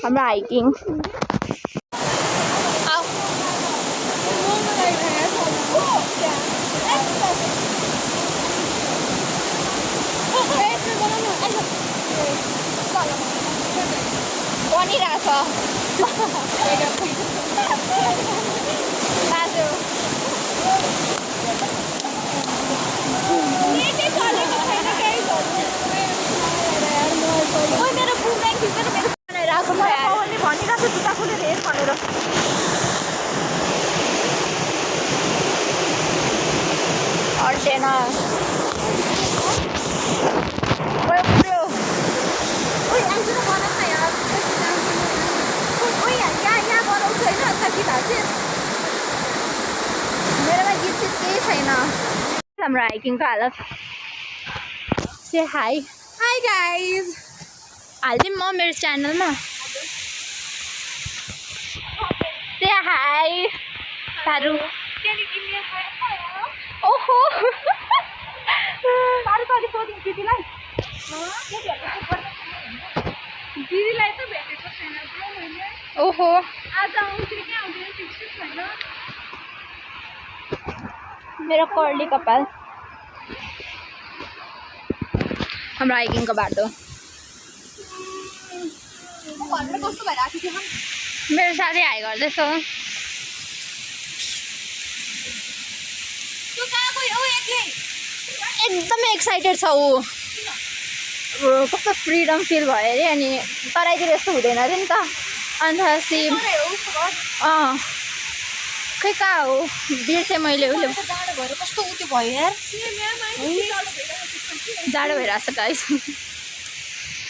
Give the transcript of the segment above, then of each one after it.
हाम्रो हाइकिङ बनिरहेछ दाजु मेरो बुमेराङ खिचेर मेरो बनाइरहेको भनिरहेको जुत्ता खोलेर हेर भनेर अल्टेन मेरोमा गीत चाहिँ केही छैन हाम्रो हाइकिङको हालत से हाई गाइज हालिदिउँ म मेरो च्यानलमा से हाई सारू ओहो दिदीलाई त भेटेको छैन मैले ओहो आज आउँछ कि आउँदैन फिक्स छैन मेरो कर्ली कपाल हाम्रो हाइकिङको बाटो घरमा कस्तो भइरहेको थियो मेरो साथी हाई गर्दैछ त्यो कहाँ गयो एक्लै एकदमै एक्साइटेड छ ऊ कस्तो फ्रिडम फिल भयो अरे अनि तराईतिर यस्तो हुँदैन अरे नि त अन्त सिम खै कहाँ हो बिर्सेँ मैले उसले जाडो भएर कस्तो उत्यो भयो यार जाडो भइरहेछ गाइस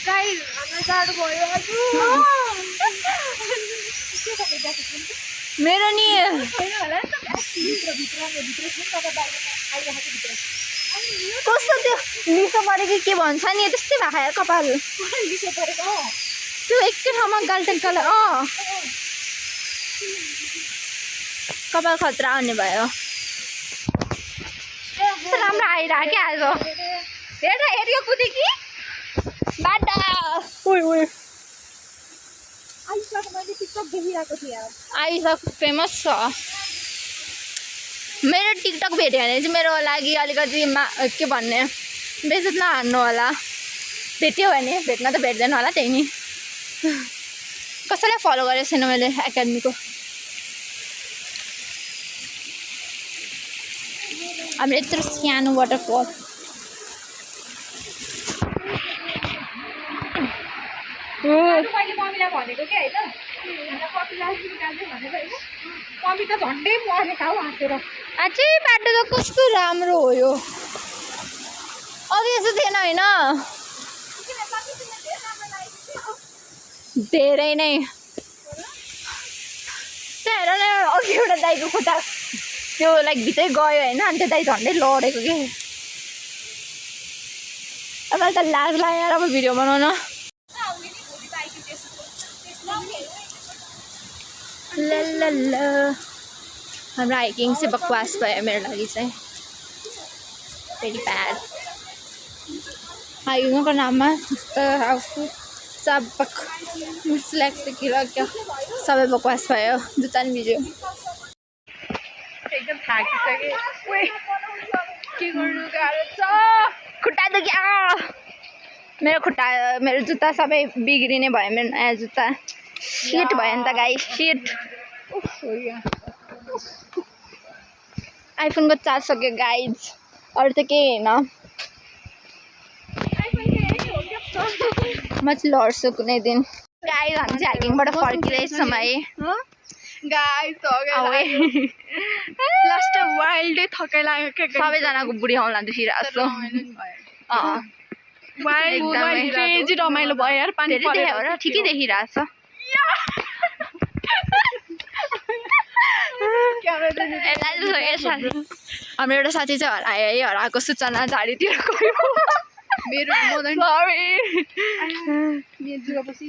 हामीलाई जाडो भयो मेरो नि कस्तो त्यो लिसो पऱ्यो कि के भन्छ नि त्यस्तै भएको यार कपाल त्यो एकै ठाउँमा गाल्टेन कलर कपाल खतरा हुने भयो राम्रो आइरह्यो क्या आज हेर हेऱ्यो कुदे कि बाटा आइसक फेमस छ मेरो टिकटक भेट्यो भने चाहिँ मेरो लागि अलिकति के भन्ने बेइज्जत नहान्नु होला भेट्यो भने भेट्न त भेट्दैन होला त्यही नि कसैलाई फलो गरेको छैन मैले एकाडेमीको हाम्रो यत्रो सानो वाटरफल मम्मीलाई भनेको क्या होइन मम्मी त झन्डै मर्ने खाऊ हाँसेर अझै बाटो त कस्तो राम्रो हो यो अघि यस्तो थिएन होइन धेरै नै त्यहाँ हेर न अघि एउटा दाइको खुट्टा त्यो लाइक भित्रै गयो होइन अनि त्यो दाइ झन्डै लडेको कि अब त लाज लाग्यो अब भिडियो बनाउन ल हाम्रो हाइकिङ चाहिँ बकवास भयो मेरो लागि चाहिँ भेरी ब्याड हाइकिङको नाममा आउँछु सबक मुस्ल्याक क्या सबै बकवास भयो जुत्ता नि भिज्यो एकदम थाकिसके के गर्नु गाह्रो छ खुट्टा दुख्यो मेरो खुट्टा मेरो जुत्ता सबै बिग्रिने भयो मेरो नयाँ जुत्ता सिट भयो नि त गाई सिट आइफोनको चार्ज सक्यो गाइज अरू त केही होइन म चाहिँ लड्छु कुनै दिन गाइज हामी चाहिँ हाइकिङबाट फर्किँदैछौँ है गाइस लास्ट वाइल्डै थकाइ लाग्यो क्या सबैजनाको बुढी आउला देखिरहेको क्रेजी रमाइलो भयो यार पानी परेर र ठिकै देखिरहेछ हाम्रो एउटा साथी चाहिँ हरायो है हराएको सूचना झाडीतिर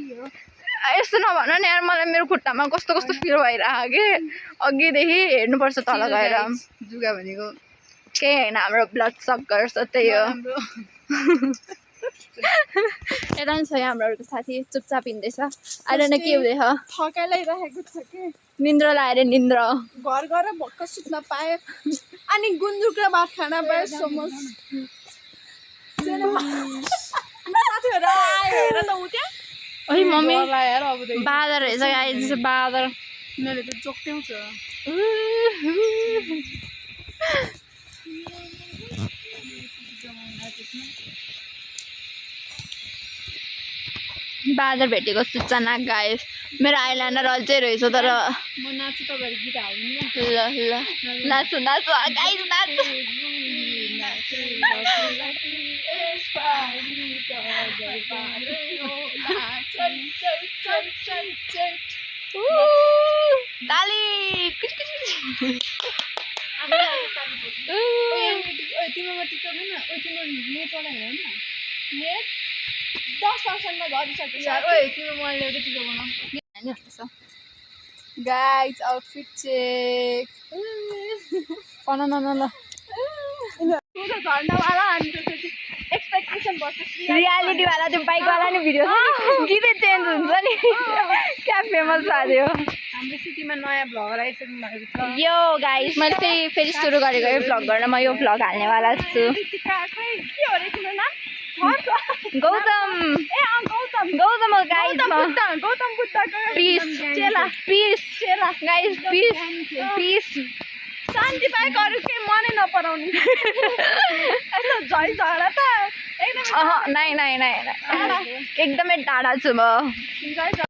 गयो यस्तो नभन नि यार मलाई मेरो खुट्टामा कस्तो कस्तो फिल भइरहेको कि अघिदेखि हेर्नुपर्छ तल गएर जुगा भनेको केही होइन हाम्रो ब्लड सक गर्छ त्यही हो यता पनि छ हाम्रो अर्को साथी चुपचाप हिँड्दैछ आएर नै के हुँदैछ थकाइ लागिरहेको छ कि निन्द्रा लाएर निन्द्र घर गएर भक्क सुत्न पाएँ अनि गुन्द्रुक र भात खान पाएँ समोस साथीहरू आयो हेर त उ त्यहाँ ओइ मम्मी यार अब बादर रहेछ गाइस बादर मैले त जोक्ट्याउँछ बादर भेटेको सूचना गाइस मेरो आइलाइनर अझै रहेछ तर म नाच्छु तपाईँहरू गीत हाल्नु ल ल नाच्छु नाच्छु गाइस नाच्छु ताली तिमीमा टिकटक होइन तिम्रो नेट वाला हेर न नेट 10% मा गरिसक्यो यार ओए तिम्रो मोबाइल ल्याउँदै टिकटक बनाऊ गाइस आउटफिट चेक न न न झन्डावाला अनि एक्सपेक्टेसन भर्सेस रियालिटी वाला त्यो बाइक वाला नि भिडियो गीतै चेन्ज हुन्छ नि क्या फेमस भयो हाम्रो सिटीमा नयाँ भ्लगर आइसक्नु भएको छ यो गाइस मैले फेरि सुरु गरेको यो भ्लग गर्न म यो भ्लग हाल्नेवाला छु के हो रे तिम्रो नाम गौतम ए गौतम गौतम गाइस गौतम बुद्धको पीस चेला पीस चेला गाइस पीस पीस शान्ति पाएको अरू केही मनै नपराउने यस्तो झै झगडा त एकदम नाइ एकदमै टाढा छु म